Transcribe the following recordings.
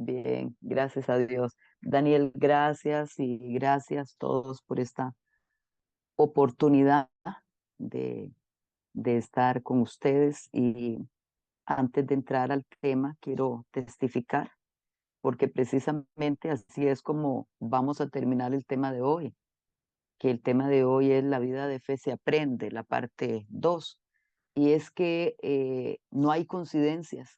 Bien, gracias a Dios. Daniel, gracias y gracias todos por esta oportunidad de, de estar con ustedes. Y antes de entrar al tema, quiero testificar, porque precisamente así es como vamos a terminar el tema de hoy, que el tema de hoy es la vida de fe se aprende, la parte 2. Y es que no hay coincidencias.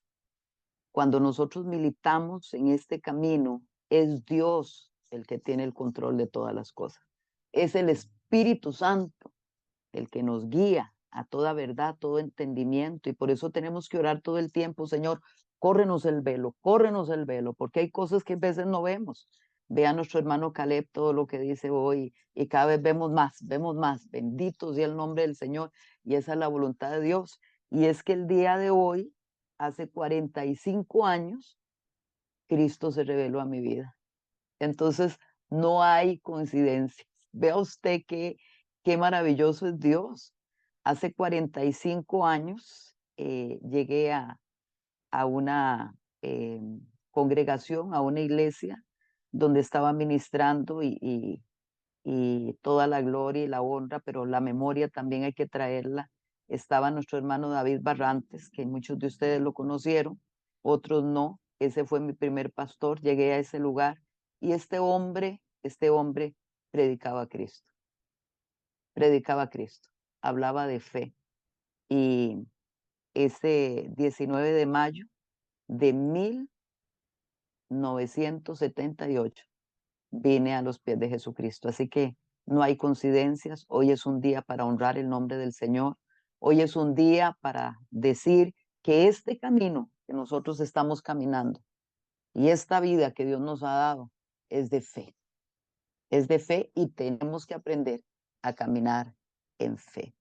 Cuando nosotros militamos en este camino, es Dios el que tiene el control de todas las cosas. Es el Espíritu Santo el que nos guía a toda verdad, todo entendimiento. Y por eso tenemos que orar todo el tiempo, Señor, córrenos el velo, porque hay cosas que a veces no vemos. Ve a nuestro hermano Caleb todo lo que dice hoy y cada vez vemos más, vemos más. Bendito sea el nombre del Señor y esa es la voluntad de Dios. Y es que el día de hoy, hace 45 años, Cristo se reveló a mi vida. Entonces, no hay coincidencias. Vea usted qué maravilloso es Dios. Hace 45 años llegué a una congregación, a una iglesia donde estaba ministrando y toda la gloria y la honra, pero la memoria también hay que traerla. Estaba nuestro hermano David Barrantes, que muchos de ustedes lo conocieron, otros no. Ese fue mi primer pastor. Llegué a ese lugar y este hombre predicaba a Cristo, hablaba de fe. Y ese 19 de mayo de 1978 vine a los pies de Jesucristo. Así que no hay coincidencias. Hoy es un día para honrar el nombre del Señor. Hoy es un día para decir que este camino que nosotros estamos caminando y esta vida que Dios nos ha dado es de fe. Es de fe y tenemos que aprender a caminar en fe.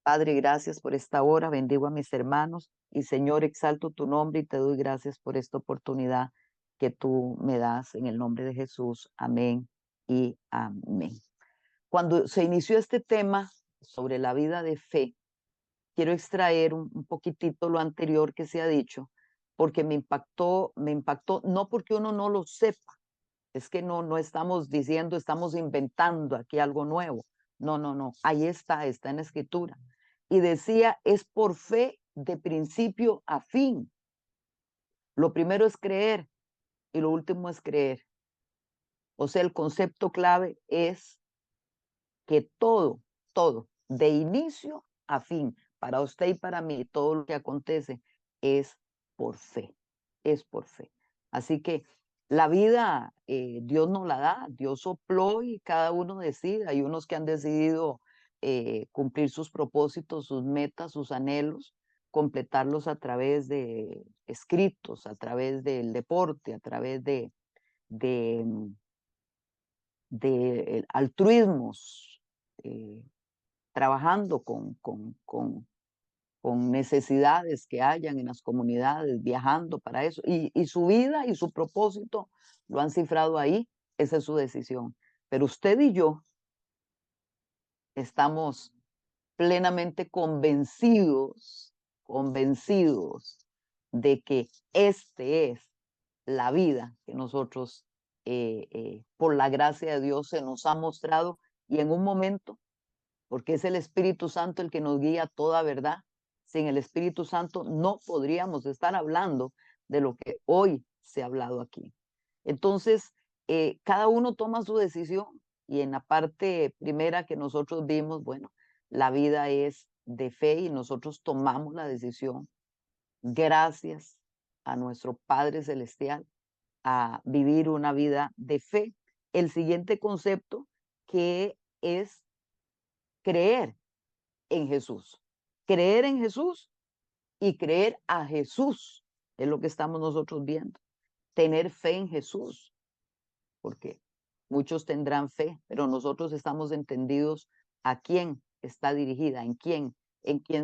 Padre, gracias por esta hora. Bendigo a mis hermanos y Señor, exalto tu nombre y te doy gracias por esta oportunidad que tú me das en el nombre de Jesús. Amén y amén. Cuando se inició este tema sobre la vida de fe, quiero extraer un poquitito lo anterior que se ha dicho, porque me impactó, no porque uno no lo sepa, es que no estamos diciendo, estamos inventando aquí algo nuevo. No, no, no. Ahí está en la escritura. Y decía, es por fe de principio a fin. Lo primero es creer y lo último es creer. O sea, el concepto clave es que todo, de inicio a fin, para usted y para mí, todo lo que acontece es por fe, es por fe. Así que la vida Dios nos la da, Dios sopló y cada uno decide. Hay unos que han decidido cumplir sus propósitos, sus metas, sus anhelos, completarlos a través de escritos, a través del deporte, a través de, de altruismos, trabajando con necesidades que hayan en las comunidades, viajando para eso. Y su vida y su propósito lo han cifrado ahí, esa es su decisión. Pero usted y yo estamos plenamente convencidos de que este es la vida que nosotros, por la gracia de Dios, se nos ha mostrado y en un momento, porque es el Espíritu Santo el que nos guía a toda verdad. Sin el Espíritu Santo no podríamos estar hablando de lo que hoy se ha hablado aquí. Entonces, cada uno toma su decisión y en la parte primera que nosotros vimos, bueno, la vida es de fe y nosotros tomamos la decisión gracias a nuestro Padre Celestial a vivir una vida de fe. El siguiente concepto que es creer en Jesús. Creer en Jesús y creer a Jesús es lo que estamos nosotros viendo. Tener fe en Jesús, porque muchos tendrán fe, pero nosotros estamos entendidos a quién está dirigida, en quién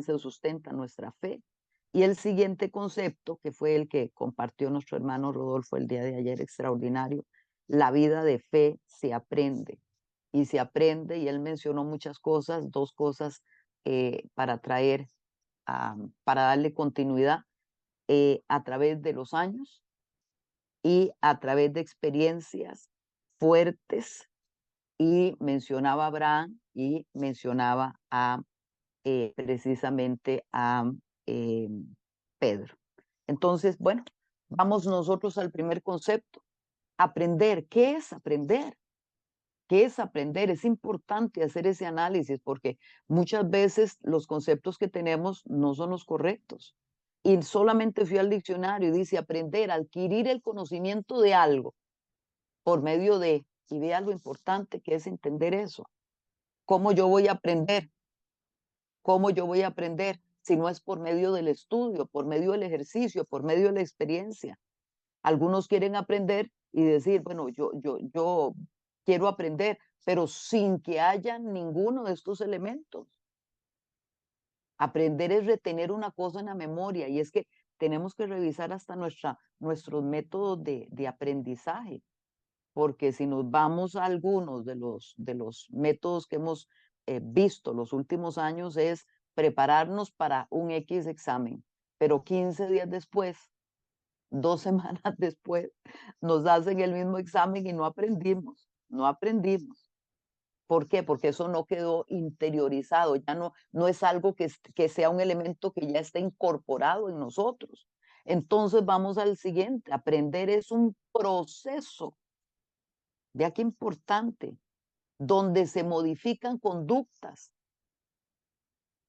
se sustenta nuestra fe. Y el siguiente concepto, que fue el que compartió nuestro hermano Rodolfo el día de ayer, extraordinario, la vida de fe se aprende. Y se aprende, y él mencionó muchas cosas, dos cosas para traer, para darle continuidad a través de los años y a través de experiencias fuertes, y mencionaba a Abraham y mencionaba a precisamente a eh, Pedro. Entonces, bueno, vamos nosotros al primer concepto. Aprender. ¿Qué es aprender? ¿Qué es aprender? Es importante hacer ese análisis porque muchas veces los conceptos que tenemos no son los correctos. Y solamente fui al diccionario y dice aprender, adquirir el conocimiento de algo por medio de, y vea lo importante que es entender eso. ¿Cómo yo voy a aprender? ¿Cómo yo voy a aprender si no es por medio del estudio, por medio del ejercicio, por medio de la experiencia? Algunos quieren aprender y decir, bueno, yo quiero aprender, pero sin que haya ninguno de estos elementos. Aprender es retener una cosa en la memoria y es que tenemos que revisar hasta nuestros métodos de aprendizaje, porque si nos vamos a algunos de los métodos que hemos visto los últimos años es prepararnos para un X examen, pero 15 días después, 2 semanas después, nos hacen el mismo examen y no aprendimos, no aprendimos. ¿Por qué? Porque eso no quedó interiorizado, ya no es algo que sea un elemento que ya está incorporado en nosotros. Entonces vamos al siguiente, aprender es un proceso. Vea qué importante, donde se modifican conductas.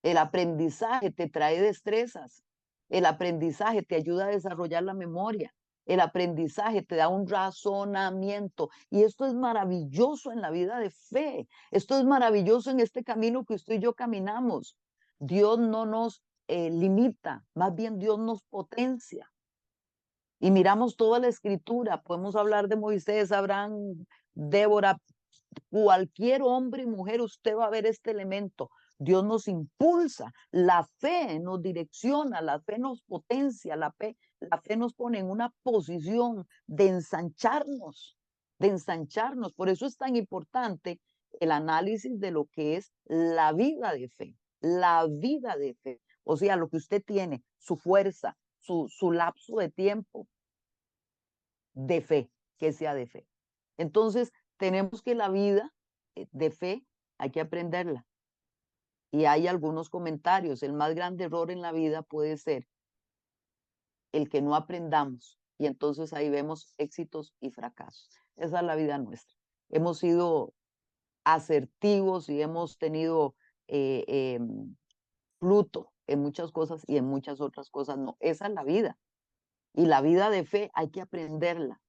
El aprendizaje te trae destrezas. El aprendizaje te ayuda a desarrollar la memoria. El aprendizaje te da un razonamiento. Y esto es maravilloso en la vida de fe. Esto es maravilloso en este camino que usted y yo caminamos. Dios no nos limita, más bien Dios nos potencia. Y miramos toda la escritura. Podemos hablar de Moisés, Abraham, Débora, cualquier hombre y mujer, usted va a ver este elemento. Dios nos impulsa, la fe nos direcciona, la fe nos potencia, la fe nos pone en una posición de ensancharnos, de ensancharnos. Por eso es tan importante el análisis de lo que es la vida de fe, la vida de fe. O sea, lo que usted tiene, su fuerza, su lapso de tiempo de fe, que sea de fe. Entonces, tenemos que la vida de fe hay que aprenderla. Y hay algunos comentarios. El más grande error en la vida puede ser el que no aprendamos. Y entonces ahí vemos éxitos y fracasos. Esa es la vida nuestra. Hemos sido asertivos y hemos tenido eh, eh, fruto en muchas cosas y en muchas otras cosas no. Esa es la vida. Y la vida de fe hay que aprenderla.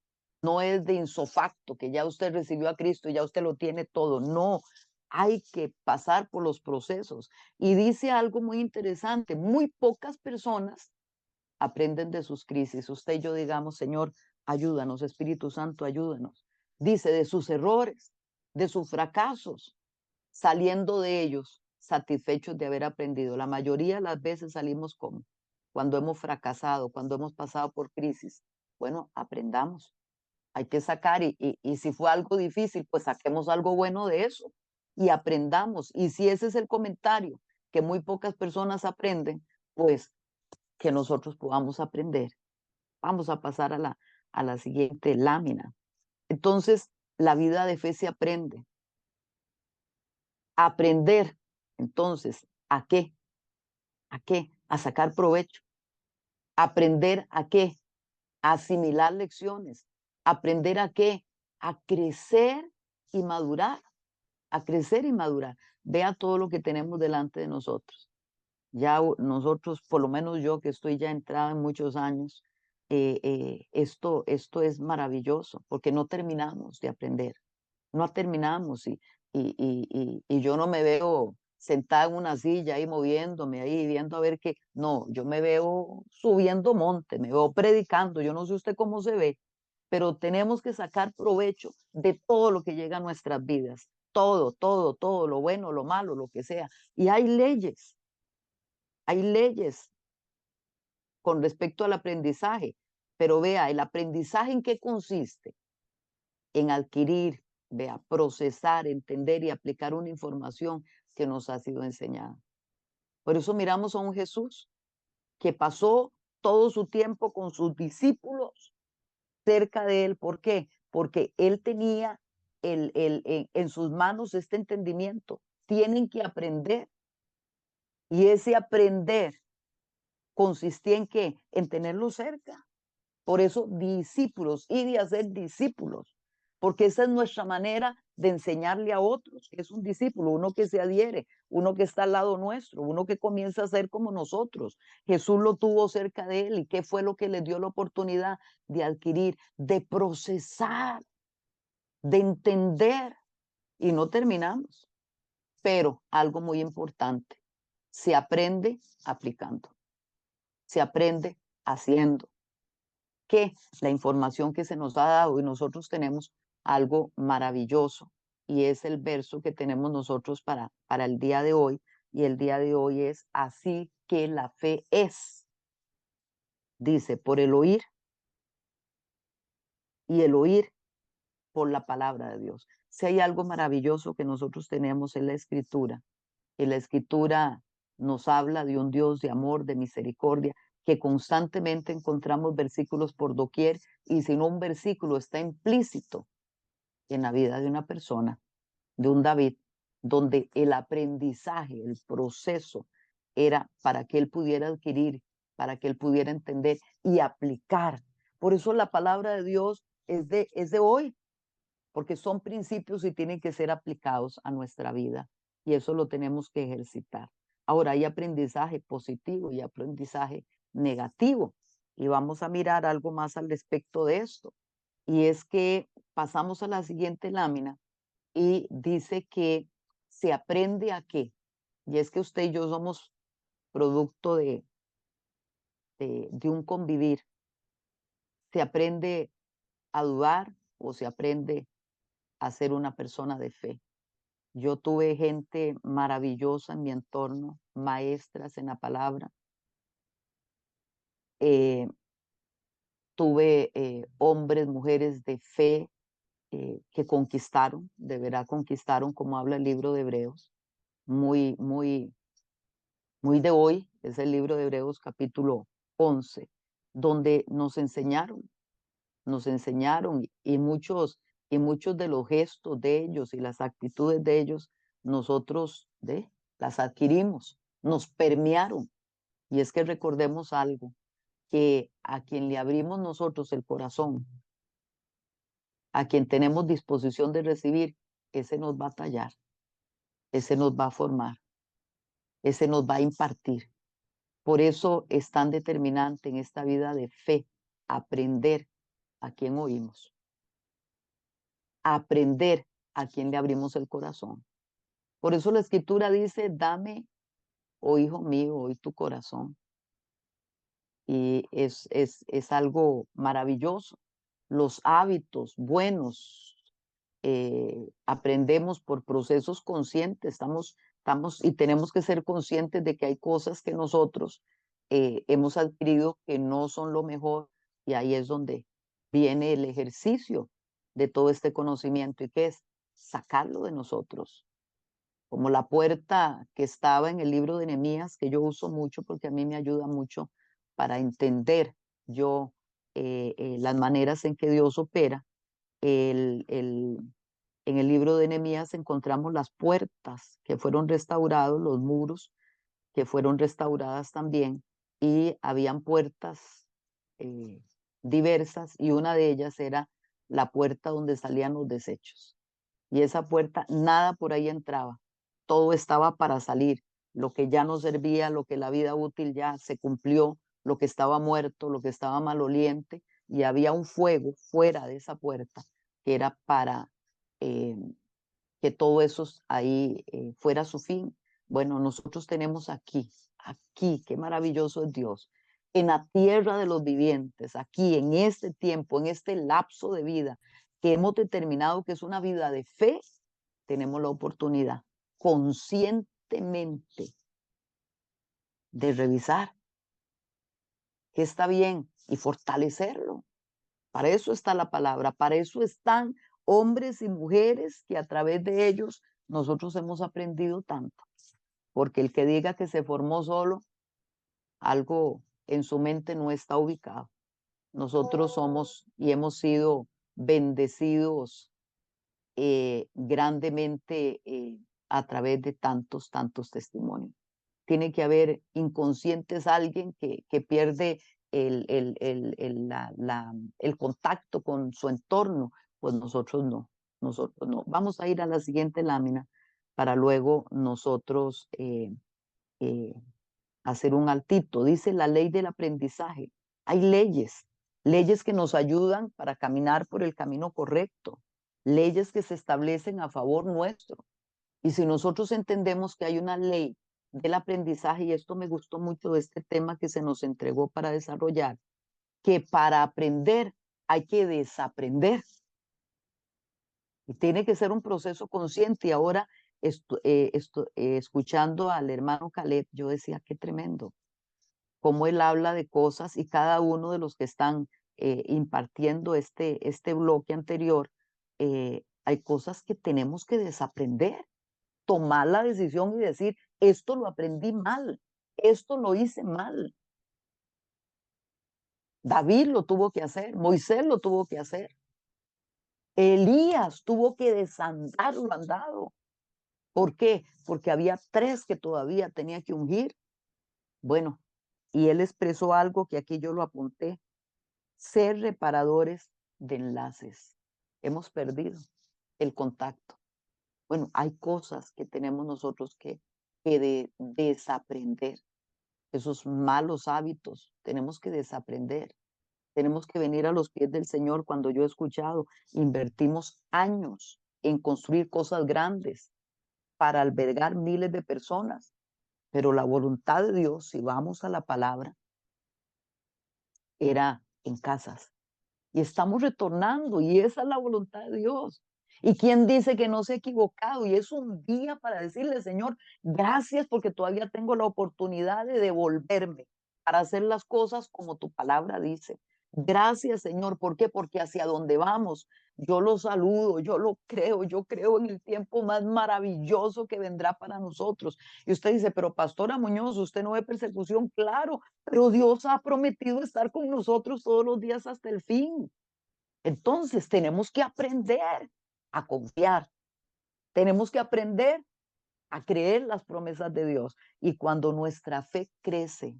No es de insofacto, que ya usted recibió a Cristo y ya usted lo tiene todo. No, hay que pasar por los procesos. Y dice algo muy interesante, muy pocas personas aprenden de sus crisis. Usted y yo digamos, Señor, ayúdanos, Espíritu Santo, ayúdanos. Dice de sus errores, de sus fracasos, saliendo de ellos satisfechos de haber aprendido. La mayoría de las veces salimos como cuando hemos fracasado, cuando hemos pasado por crisis. Bueno, aprendamos. Hay que sacar y si fue algo difícil, pues saquemos algo bueno de eso y aprendamos. Y si ese es el comentario que muy pocas personas aprenden, pues que nosotros podamos aprender. Vamos a pasar a la siguiente lámina. Entonces, la vida de fe se aprende. Aprender, entonces, ¿a qué? ¿A qué? A sacar provecho. Aprender a qué? A asimilar lecciones. Aprender a qué? A crecer y madurar. A crecer y madurar. Vea todo lo que tenemos delante de nosotros. Ya nosotros, por lo menos yo que estoy ya entrada en muchos años, esto es maravilloso porque no terminamos de aprender, no terminamos y yo no me veo sentada en una silla ahí moviéndome ahí viendo a ver qué, no, yo me veo subiendo monte, me veo predicando, yo no sé usted cómo se ve, pero tenemos que sacar provecho de todo lo que llega a nuestras vidas, todo, lo bueno, lo malo, lo que sea. Y hay leyes con respecto al aprendizaje, pero vea, el aprendizaje en qué consiste? En adquirir, vea, procesar, entender y aplicar una información que nos ha sido enseñada. Por eso miramos a un Jesús que pasó todo su tiempo con sus discípulos cerca de él. ¿Por qué? Porque él tenía en sus manos este entendimiento. Tienen que aprender. Y ese aprender consistía en qué? En tenerlo cerca. Por eso discípulos, y de hacer discípulos, porque esa es nuestra manera de enseñarle a otros, que es un discípulo, uno que se adhiere, uno que está al lado nuestro, uno que comienza a ser como nosotros. Jesús lo tuvo cerca de él, y ¿qué fue lo que le dio la oportunidad de adquirir, de procesar, de entender? Y no terminamos, pero algo muy importante, se aprende aplicando, se aprende haciendo, que la información que se nos ha dado, y nosotros tenemos algo maravilloso, y es el verso que tenemos nosotros para el día de hoy, y el día de hoy es: así que la fe es, dice, por el oír, y el oír por la palabra de Dios. Si hay algo maravilloso que nosotros tenemos en la escritura, y la escritura nos habla de un Dios de amor, de misericordia, que constantemente encontramos versículos por doquier, y si no un versículo está implícito en la vida de una persona, de un David, donde el aprendizaje, el proceso era para que él pudiera adquirir, para que él pudiera entender y aplicar. Por eso la palabra de Dios es de hoy, porque son principios y tienen que ser aplicados a nuestra vida, y eso lo tenemos que ejercitar. Ahora, hay aprendizaje positivo y aprendizaje negativo, y vamos a mirar algo más al respecto de esto, y es que pasamos a la siguiente lámina, y dice que se aprende a qué, y es que usted y yo somos producto de un convivir. Se aprende a dudar o se aprende a ser una persona de fe. Yo tuve gente maravillosa en mi entorno, maestras en la palabra. Eh, Tuve hombres, mujeres de fe que conquistaron, de verdad conquistaron, como habla el libro de Hebreos, muy, muy, muy de hoy, es el libro de Hebreos capítulo 11, donde nos enseñaron, y muchos de los gestos de ellos y las actitudes de ellos, nosotros las adquirimos, nos permearon. Y es que recordemos algo, que a quien le abrimos nosotros el corazón, a quien tenemos disposición de recibir, ese nos va a tallar, ese nos va a formar, ese nos va a impartir. Por eso es tan determinante en esta vida de fe aprender a quién oímos, aprender a quién le abrimos el corazón. Por eso la escritura dice: dame, oh hijo mío, hoy tu corazón. Y es algo maravilloso. Los hábitos buenos aprendemos por procesos conscientes. Estamos y tenemos que ser conscientes de que hay cosas que nosotros hemos adquirido que no son lo mejor, y ahí es donde viene el ejercicio de todo este conocimiento, y que es sacarlo de nosotros, como la puerta que estaba en el libro de Nehemías, que yo uso mucho porque a mí me ayuda mucho para entender yo las maneras en que Dios opera. El, el, en el libro de Nehemías encontramos las puertas que fueron restaurados, los muros que fueron restauradas también, y habían puertas eh, diversas, y una de ellas era la puerta donde salían los desechos. Y esa puerta, nada por ahí entraba, todo estaba para salir. Lo que ya no servía, lo que la vida útil ya se cumplió, lo que estaba muerto, lo que estaba maloliente, y había un fuego fuera de esa puerta que era para eh, que todo eso ahí fuera su fin. Bueno, nosotros tenemos aquí, qué maravilloso es Dios, en la tierra de los vivientes, aquí, en este tiempo, en este lapso de vida que hemos determinado que es una vida de fe, tenemos la oportunidad conscientemente de revisar qué está bien y fortalecerlo. Para eso está la palabra, para eso están hombres y mujeres que a través de ellos nosotros hemos aprendido tanto. Porque el que diga que se formó solo, algo en su mente no está ubicado. Nosotros somos y hemos sido bendecidos grandemente a través de tantos, tantos testimonios. Tiene que haber inconscientes alguien que pierde el contacto con su entorno, pues nosotros no. Vamos a ir a la siguiente lámina para luego nosotros eh, hacer un altito. Dice la ley del aprendizaje. Hay leyes que nos ayudan para caminar por el camino correcto, leyes que se establecen a favor nuestro. Y si nosotros entendemos que hay una ley del aprendizaje, y esto me gustó mucho de este tema que se nos entregó para desarrollar, que para aprender hay que desaprender. Y tiene que ser un proceso consciente. Y ahora, escuchando al hermano Caleb, yo decía, qué tremendo cómo él habla de cosas y cada uno de los que están impartiendo este bloque anterior, hay cosas que tenemos que desaprender, tomar la decisión y decir, esto lo aprendí mal, esto lo hice mal. David lo tuvo que hacer, Moisés lo tuvo que hacer, Elías tuvo que desandar lo andado. ¿Por qué? Porque había 3 que todavía tenía que ungir. Bueno, y él expresó algo que aquí yo lo apunté: ser reparadores de enlaces. Hemos perdido el contacto. Bueno, hay cosas que tenemos nosotros que desaprender. Esos malos hábitos tenemos que desaprender. Tenemos que venir a los pies del Señor. Cuando yo he escuchado, invertimos años en construir cosas grandes para albergar miles de personas, pero la voluntad de Dios, si vamos a la palabra, era en casas. Y estamos retornando y esa es la voluntad de Dios. ¿Y quién dice que no se ha equivocado? Y es un día para decirle, Señor, gracias porque todavía tengo la oportunidad de devolverme para hacer las cosas como tu palabra dice. Gracias, Señor. ¿Por qué? Porque hacia donde vamos, yo lo saludo, yo creo en el tiempo más maravilloso que vendrá para nosotros. Y usted dice, pero Pastora Muñoz, usted no ve persecución, claro, pero Dios ha prometido estar con nosotros todos los días hasta el fin. Entonces tenemos que aprender a confiar, tenemos que aprender a creer las promesas de Dios. Y cuando nuestra fe crece,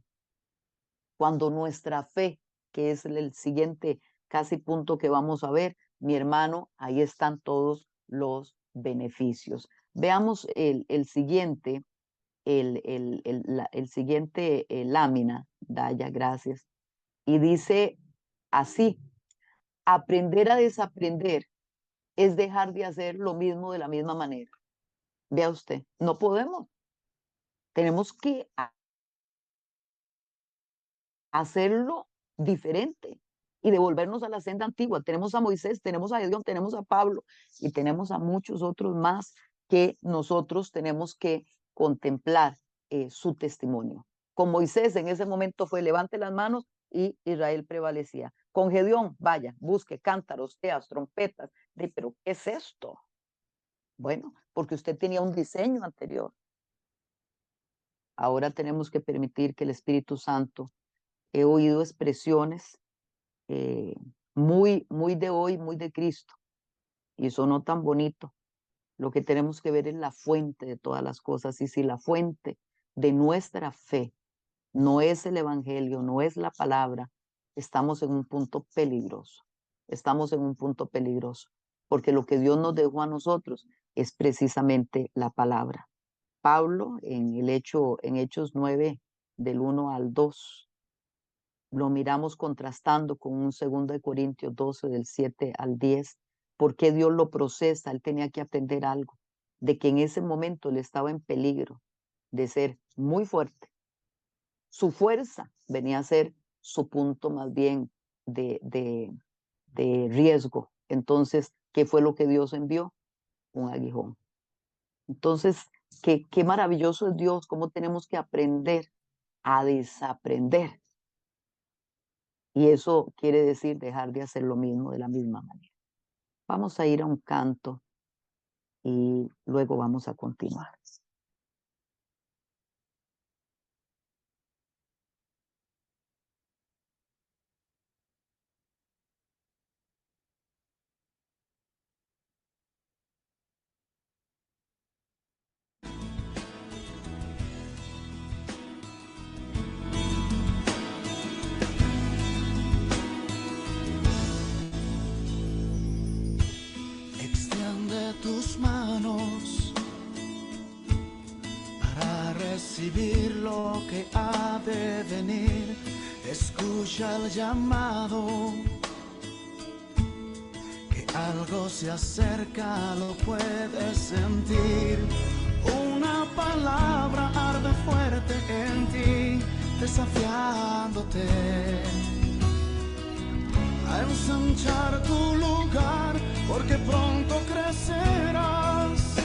cuando nuestra fe, que es el siguiente casi punto que vamos a ver, mi hermano, ahí están todos los beneficios. Veamos el siguiente, el siguiente lámina, Daya, gracias. Y dice así: aprender a desaprender es dejar de hacer lo mismo de la misma manera. Vea usted, no podemos. Tenemos que hacerlo diferente y devolvernos a la senda antigua. Tenemos a Moisés, tenemos a Gedeón, tenemos a Pablo y tenemos a muchos otros más que nosotros tenemos que contemplar su testimonio. Con Moisés en ese momento fue levante las manos y Israel prevalecía. Con Gedeón, vaya, busque cántaros, teas, trompetas. Pero ¿qué es esto? Bueno, porque usted tenía un diseño anterior. Ahora tenemos que permitir que el Espíritu Santo, he oído expresiones eh, muy de hoy, muy de Cristo, y sonó tan bonito. Lo que tenemos que ver es la fuente de todas las cosas, y si la fuente de nuestra fe no es el Evangelio, no es la palabra, estamos en un punto peligroso. Estamos en un punto peligroso, porque lo que Dios nos dejó a nosotros es precisamente la palabra. Pablo en Hechos 9, del 1 al 2, lo miramos contrastando con un 2 Corintios 12, del 7 al 10. ¿Por qué Dios lo procesa? Él tenía que aprender algo, de que en ese momento él estaba en peligro de ser muy fuerte. Su fuerza venía a ser su punto más bien de riesgo. Entonces, ¿qué fue lo que Dios envió? Un aguijón. Entonces, qué maravilloso es Dios, cómo tenemos que aprender a desaprender. Y eso quiere decir dejar de hacer lo mismo de la misma manera. Vamos a ir a un canto y luego vamos a continuar. recibir lo que ha de venir. Escucha el llamado, que algo se acerca, lo puedes sentir. Una palabra arde fuerte en ti, desafiándote a ensanchar tu lugar, porque pronto crecerás,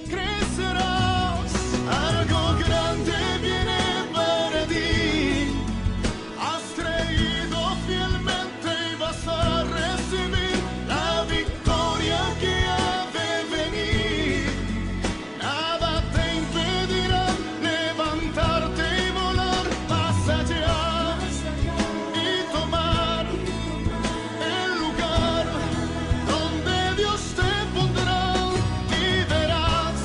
crecerás. Algo grande viene para ti. Has creído fielmente y vas a recibir la victoria que ha de venir. Nada te impedirá levantarte y volar más allá y tomar el lugar donde Dios te pondrá, y verás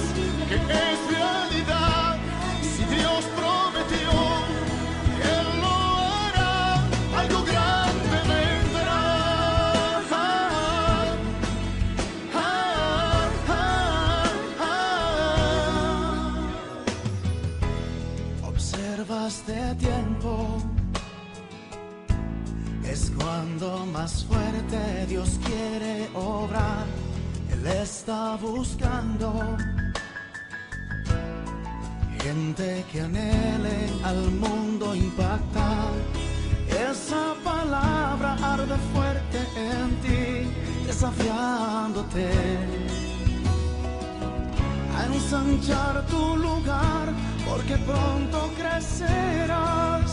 que es realidad. Si Dios prometió, Él lo hará. Algo grande vendrá. Observas de tiempo, es cuando más fuerte Dios quiere obrar. Él está buscando gente que anhele al mundo impactar. Esa palabra arde fuerte en ti, desafiándote a ensanchar tu lugar, porque pronto crecerás,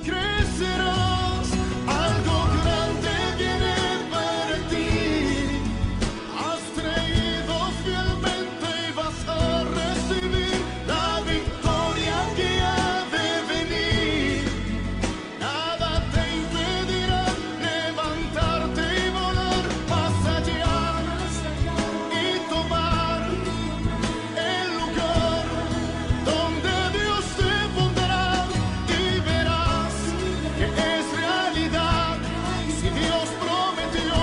crecerás. Algo grande viene para ti. Has creído fielmente y vas a recibir la victoria que ha de venir. Nada te impedirá levantarte y volar más allá y tomar el lugar donde Dios te pondrá, y verás que es realidad. Si Dios prometió,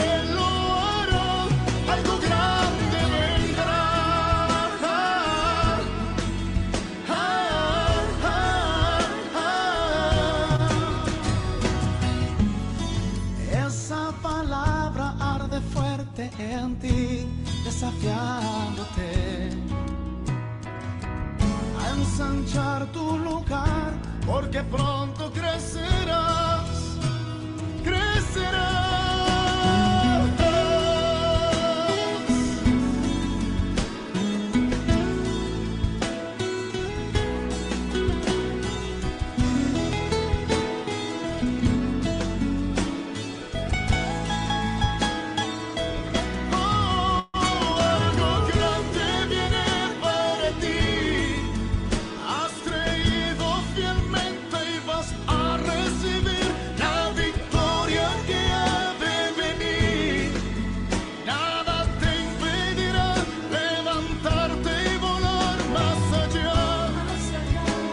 Él lo hará. Algo grande vendrá. Esa palabra arde fuerte en ti, desafiándote a ensanchar tu lugar, porque pronto crecerás, crecerás. Algo grande viene para ti. Has creído fielmente y vas a recibir la victoria que ha de venir. Nada te impedirá levantarte y volar más allá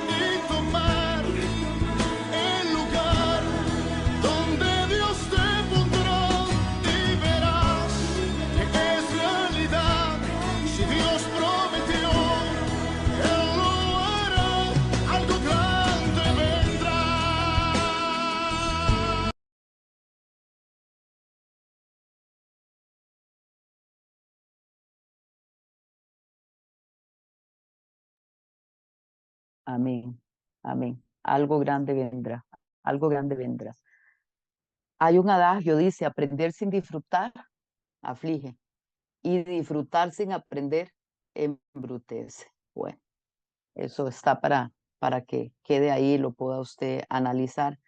y tomar el lugar donde Dios te pondrá, y verás que es realidad. Si Dios prometió, Él lo hará. Algo grande vendrá. Amén, amén. Algo grande vendrá, algo grande vendrá. Hay un adagio, dice, aprender sin disfrutar aflige, y disfrutar sin aprender embrutece. Bueno, eso está para que quede ahí, lo pueda usted analizar.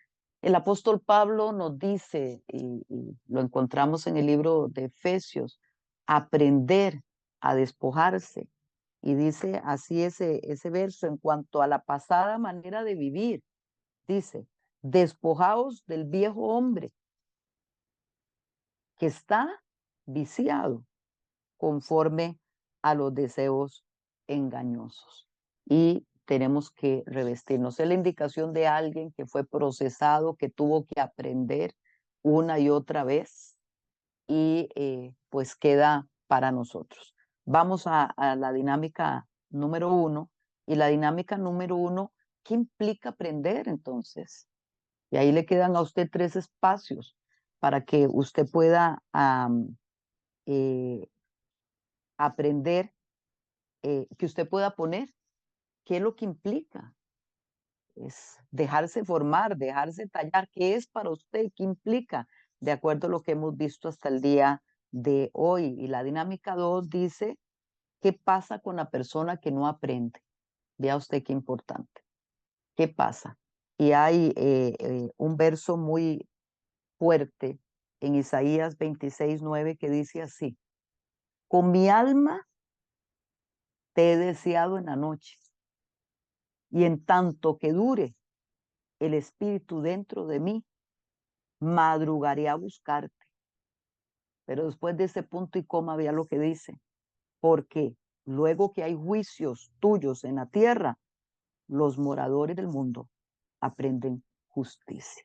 El apóstol Pablo nos dice, y lo encontramos en el libro de Efesios, aprender a despojarse. Y dice así ese verso en cuanto a la pasada manera de vivir. Dice, despojaos del viejo hombre que está viciado conforme a los deseos engañosos. Y tenemos que revestirnos. Es la indicación de alguien que fue procesado, que tuvo que aprender una y otra vez, y pues queda para nosotros. Vamos a la dinámica número 1, Y la dinámica número 1, ¿qué implica aprender entonces? Y ahí le quedan a usted 3 espacios para que usted pueda eh, aprender, que usted pueda poner qué es lo que implica. Es dejarse formar, dejarse tallar. ¿Qué es para usted? ¿Qué implica? De acuerdo a lo que hemos visto hasta el día de hoy. Y la dinámica 2 dice, ¿qué pasa con la persona que no aprende? Vea usted qué importante. ¿Qué pasa? Y hay un verso muy fuerte en Isaías 26:9 que dice así, con mi alma te he deseado en la noche, y en tanto que dure el espíritu dentro de mí, madrugaré a buscarte. Pero después de ese punto y coma, vea lo que dice, porque luego que hay juicios tuyos en la tierra, los moradores del mundo aprenden justicia.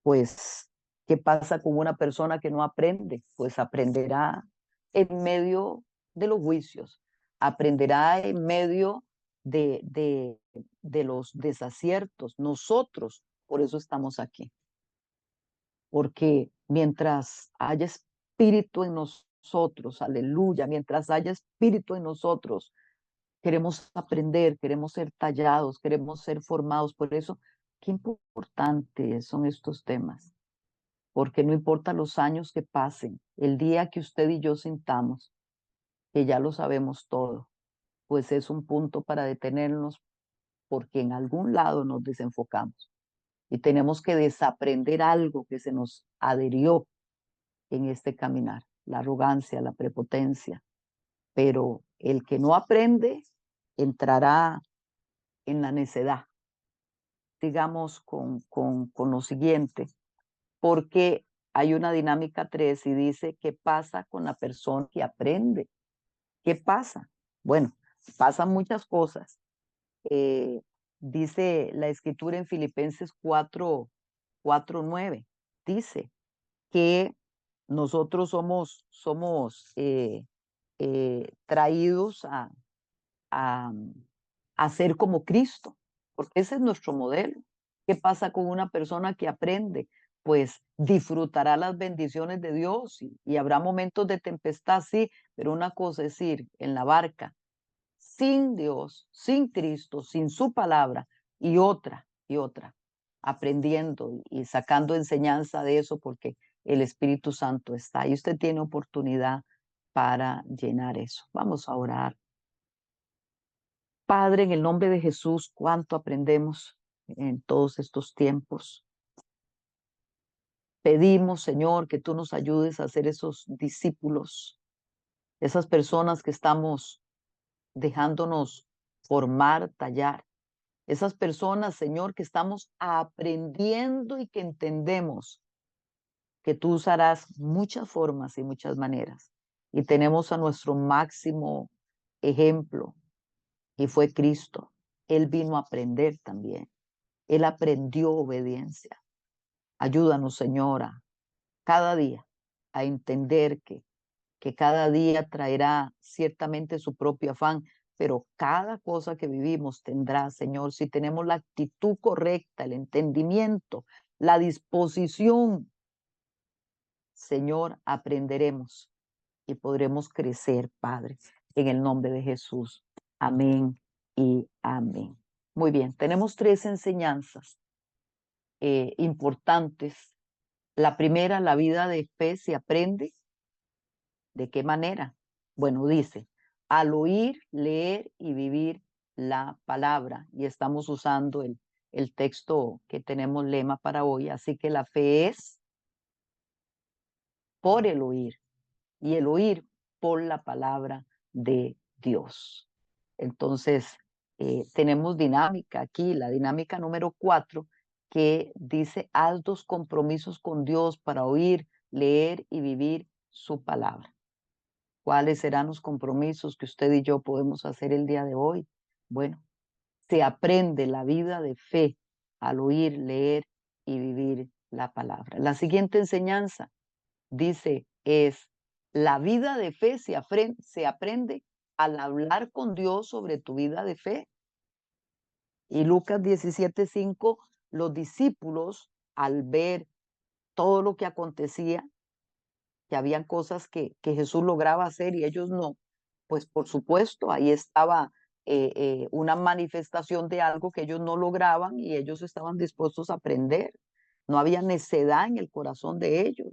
Pues, ¿qué pasa con una persona que no aprende? Pues aprenderá en medio de los juicios, aprenderá en medio de los desaciertos. Nosotros, por eso estamos aquí, porque mientras haya espíritu en nosotros, aleluya, mientras haya espíritu en nosotros, queremos aprender, queremos ser tallados, queremos ser formados. Por eso, qué importantes son estos temas, porque no importa los años que pasen, el día que usted y yo sintamos que ya lo sabemos todo, pues es un punto para detenernos, porque en algún lado nos desenfocamos y tenemos que desaprender algo que se nos adherió en este caminar, la arrogancia, la prepotencia. Pero el que no aprende entrará en la necedad. Digamos con lo siguiente, porque hay una dinámica 3 y dice, ¿qué pasa con la persona que aprende? ¿Qué pasa? Bueno, pasan muchas cosas. Eh, Dice la escritura en Filipenses 4:9, dice que nosotros somos traídos a, a ser como Cristo, porque ese es nuestro modelo. ¿Qué pasa con una persona que aprende? Pues disfrutará las bendiciones de Dios y habrá momentos de tempestad, sí, pero una cosa es ir en la barca sin Dios, sin Cristo, sin su palabra, y otra, aprendiendo y sacando enseñanza de eso, porque el Espíritu Santo está y usted tiene oportunidad para llenar eso. Vamos a orar. Padre, en el nombre de Jesús, cuánto aprendemos en todos estos tiempos. Pedimos, Señor, que tú nos ayudes a ser esos discípulos, esas personas que estamos dejándonos formar, tallar. Esas personas, Señor, que estamos aprendiendo y que entendemos que tú usarás muchas formas y muchas maneras. Y tenemos a nuestro máximo ejemplo, y fue Cristo. Él vino a aprender también. Él aprendió obediencia. Ayúdanos, Señora, cada día a entender que cada día traerá ciertamente su propio afán, pero cada cosa que vivimos tendrá, Señor, si tenemos la actitud correcta, el entendimiento, la disposición, Señor, aprenderemos y podremos crecer, Padre, en el nombre de Jesús. Amén y amén. Muy bien, tenemos 3 enseñanzas importantes. La primera, la vida de fe se aprende. ¿De qué manera? Bueno, dice, al oír, leer y vivir la palabra. Y estamos usando el texto que tenemos lema para hoy. Así que la fe es por el oír y el oír por la palabra de Dios. Entonces, tenemos dinámica aquí, la dinámica número 4, que dice, haz 2 compromisos con Dios para oír, leer y vivir su palabra. ¿Cuáles serán los compromisos que usted y yo podemos hacer el día de hoy? Bueno, se aprende la vida de fe al oír, leer y vivir la palabra. La siguiente enseñanza dice es, la vida de fe se aprende al hablar con Dios sobre tu vida de fe. Y Lucas 17:5, los discípulos, al ver todo lo que acontecía, que habían cosas que Jesús lograba hacer y ellos no, pues por supuesto, ahí estaba una manifestación de algo que ellos no lograban y ellos estaban dispuestos a aprender. No había necedad en el corazón de ellos.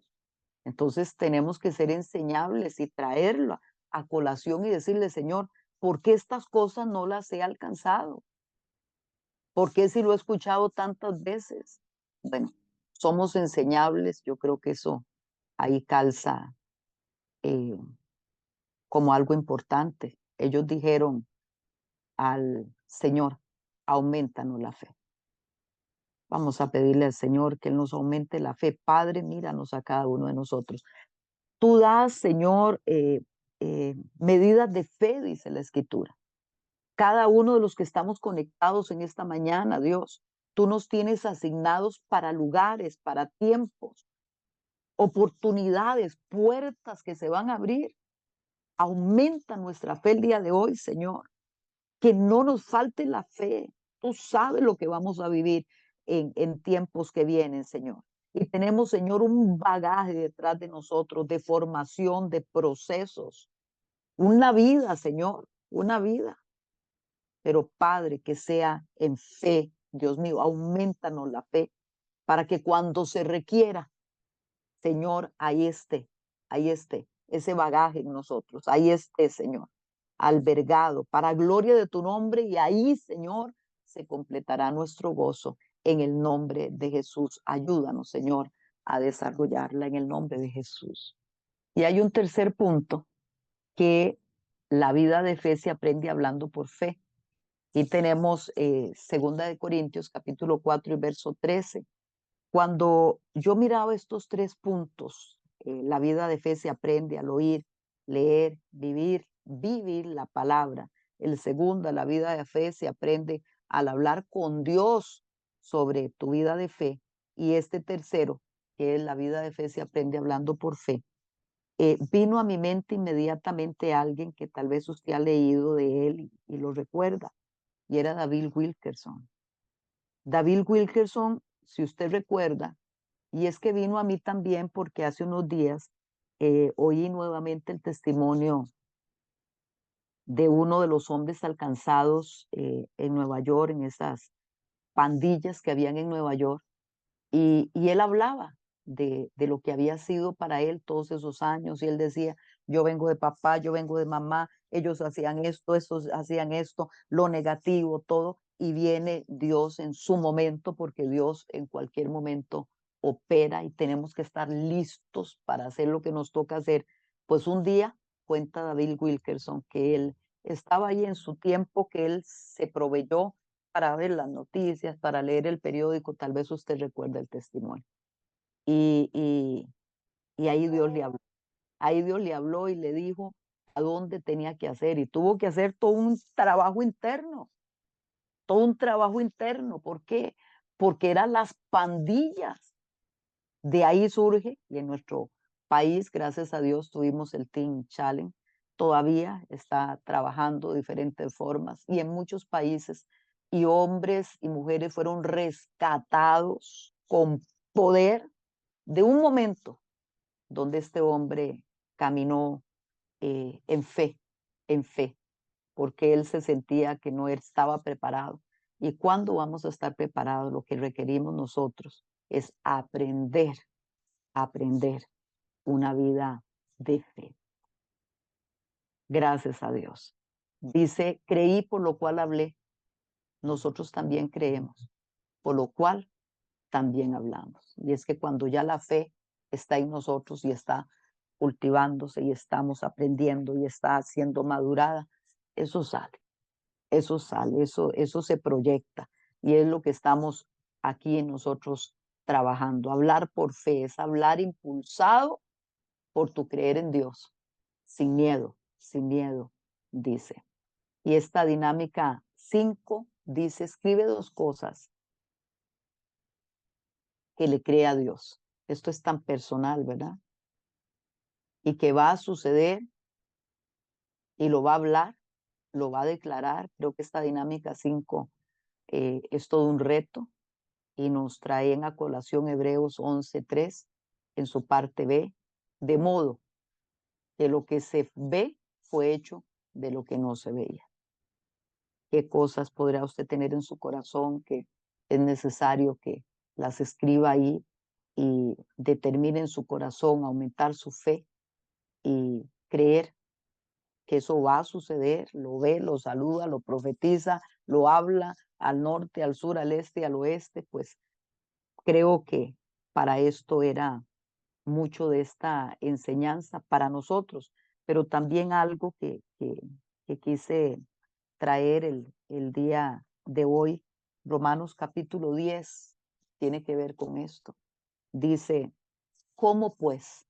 Entonces tenemos que ser enseñables y traerlo a colación y decirle, Señor, ¿por qué estas cosas no las he alcanzado? ¿Por qué si lo he escuchado tantas veces? Bueno, somos enseñables, yo creo que eso ahí calza eh, como algo importante. Ellos dijeron al Señor, aumentanos la fe. Vamos a pedirle al Señor que Él nos aumente la fe. Padre, míranos a cada uno de nosotros. Tú das, Señor, medidas de fe, dice la Escritura. Cada uno de los que estamos conectados en esta mañana, Dios, tú nos tienes asignados para lugares, para tiempos, oportunidades, puertas que se van a abrir. Aumenta nuestra fe el día de hoy, Señor. Que no nos falte la fe. Tú sabes lo que vamos a vivir en tiempos que vienen, Señor. Y tenemos, Señor, un bagaje detrás de nosotros de formación, de procesos. Una vida, Señor, una vida. Pero Padre, que sea en fe, Dios mío, aumentanos la fe para que cuando se requiera, Señor, ahí esté ese bagaje en nosotros, ahí esté, Señor, albergado para gloria de tu nombre y ahí, Señor, se completará nuestro gozo en el nombre de Jesús. Ayúdanos, Señor, a desarrollarla en el nombre de Jesús. Y hay un tercer punto, que la vida de fe se aprende hablando por fe. Y tenemos Segunda de Corintios, capítulo 4 y verso 13. Cuando yo miraba estos tres puntos, la vida de fe se aprende al oír, leer, vivir la palabra. El segundo, la vida de fe se aprende al hablar con Dios sobre tu vida de fe. Y este tercero, que es la vida de fe se aprende hablando por fe. Vino a mi mente inmediatamente alguien que tal vez usted ha leído de él y lo recuerda, y era David Wilkerson. David Wilkerson, si usted recuerda, y es que vino a mí también porque hace unos días oí nuevamente el testimonio de uno de los hombres alcanzados en Nueva York, en esas pandillas que habían en Nueva York, y él hablaba de lo que había sido para él todos esos años, y él decía, yo vengo de papá, yo vengo de mamá, ellos hacían esto, estos hacían esto, lo negativo, todo, y viene Dios en su momento, porque Dios en cualquier momento opera y tenemos que estar listos para hacer lo que nos toca hacer. Pues un día, cuenta David Wilkerson, que él estaba ahí en su tiempo, que él se proveyó para ver las noticias, para leer el periódico, tal vez usted recuerda el testimonio. Y, y, y ahí Dios le habló. Ahí Dios le habló y le dijo a dónde tenía que hacer. Y tuvo que hacer todo un trabajo interno, todo un trabajo interno. ¿Por qué? Porque eran las pandillas. De ahí surge, y en nuestro país, gracias a Dios, tuvimos el Teen Challenge. Todavía está trabajando de diferentes formas y en muchos países. Y hombres y mujeres fueron rescatados con poder de un momento donde este hombre caminó en fe, porque él se sentía que no estaba preparado. ¿Y cuándo vamos a estar preparados? Lo que requerimos nosotros es aprender una vida de fe. Gracias a Dios. Dice, creí por lo cual hablé. Nosotros también creemos, por lo cual también hablamos. Y es que cuando ya la fe está en nosotros y está cultivándose y estamos aprendiendo y está siendo madurada, eso sale, eso se proyecta. Y es lo que estamos aquí en nosotros trabajando. Hablar por fe es hablar impulsado por tu creer en Dios, sin miedo, dice. Y esta dinámica 5 dice, escribe dos cosas que le cree a Dios. Esto es tan personal, ¿verdad? Y que va a suceder y lo va a hablar, lo va a declarar. Creo que esta dinámica 5 Es todo un reto y nos traen a colación Hebreos 11:3 en su parte B, de modo que lo que se ve fue hecho de lo que no se veía. ¿Qué cosas podrá usted tener en su corazón que es necesario que las escriba ahí y determine en su corazón aumentar su fe y creer que eso va a suceder? Lo ve, lo saluda, lo profetiza, lo habla al norte, al sur, al este, al oeste. Pues creo que para esto era mucho de esta enseñanza para nosotros, pero también algo que quise traer el día de hoy. Romanos capítulo 10 tiene que ver con esto. Dice, ¿cómo pues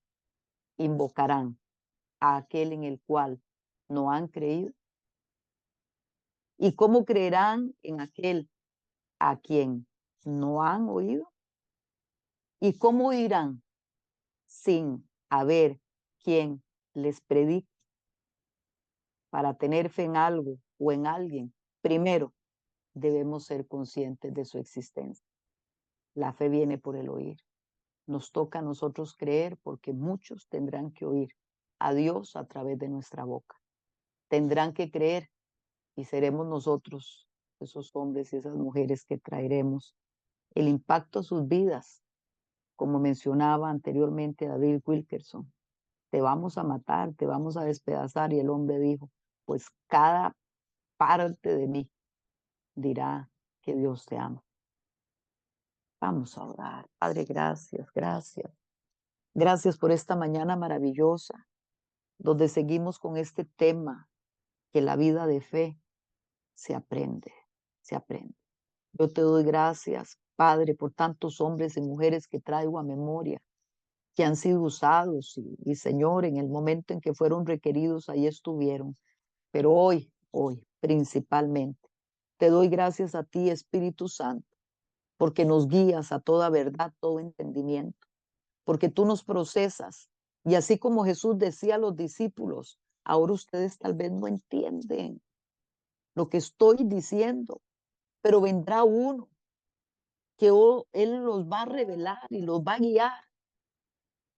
invocarán a aquel en el cual no han creído? ¿Y cómo creerán en aquel a quien no han oído? ¿Y cómo irán sin haber quien les predique? Para tener fe en algo o en alguien, primero debemos ser conscientes de su existencia. La fe viene por el oír. Nos toca a nosotros creer porque muchos tendrán que oír a Dios a través de nuestra boca. Tendrán que creer y seremos nosotros, esos hombres y esas mujeres, que traeremos el impacto a sus vidas. Como mencionaba anteriormente David Wilkerson, te vamos a matar, te vamos a despedazar. Y el hombre dijo, pues cada parte de mí dirá que Dios te ama. Vamos a orar. Padre, gracias, gracias. Gracias por esta mañana maravillosa, donde seguimos con este tema, que la vida de fe se aprende, se aprende. Yo te doy gracias, Padre, por tantos hombres y mujeres que traigo a memoria, que han sido usados y Señor, en el momento en que fueron requeridos, ahí estuvieron. Pero hoy, principalmente, te doy gracias a ti, Espíritu Santo, porque nos guías a toda verdad, todo entendimiento, porque tú nos procesas. Y así como Jesús decía a los discípulos, ahora ustedes tal vez no entienden lo que estoy diciendo, pero vendrá uno que Él los va a revelar y los va a guiar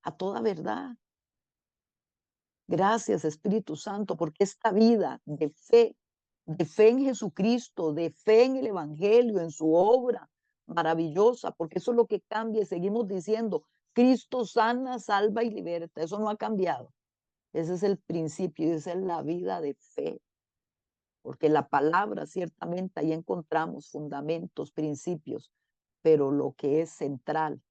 a toda verdad. Gracias, Espíritu Santo, porque esta vida de fe en Jesucristo, de fe en el Evangelio, en su obra maravillosa, porque eso es lo que cambia. Y seguimos diciendo, Cristo sana, salva y liberta. Eso no ha cambiado. Ese es el principio y esa es la vida de fe. Porque la palabra, ciertamente, ahí encontramos fundamentos, principios, pero lo que es central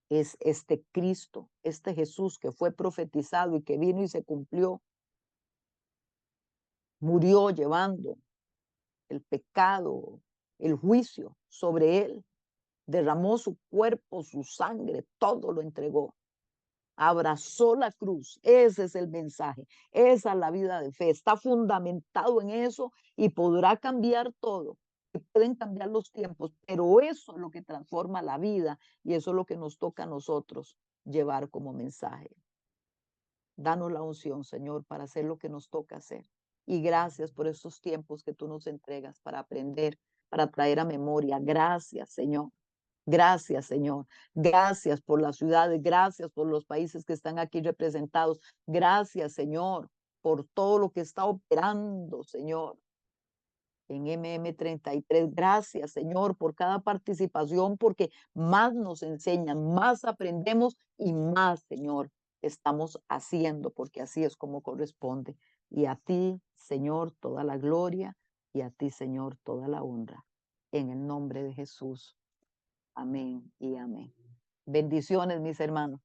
es este Cristo, este Jesús que fue profetizado y que vino y se cumplió. Murió llevando el pecado, el juicio sobre él, derramó su cuerpo, su sangre, todo lo entregó, abrazó la cruz. Ese es el mensaje, esa es la vida de fe, está fundamentado en eso y podrá cambiar todo. Pueden cambiar los tiempos, pero eso es lo que transforma la vida y eso es lo que nos toca a nosotros llevar como mensaje. Danos la unción, Señor, para hacer lo que nos toca hacer. Y gracias por estos tiempos que tú nos entregas para aprender, para traer a memoria. Gracias, Señor. Gracias, Señor. Gracias por las ciudades. Gracias por los países que están aquí representados. Gracias, Señor, por todo lo que está operando, Señor, en MM33. Gracias, Señor, por cada participación, porque más nos enseñan, más aprendemos y más, Señor, estamos haciendo, porque así es como corresponde. Y a ti, Señor, toda la gloria y a ti, Señor, toda la honra. En el nombre de Jesús. Amén y amén. Bendiciones, mis hermanos.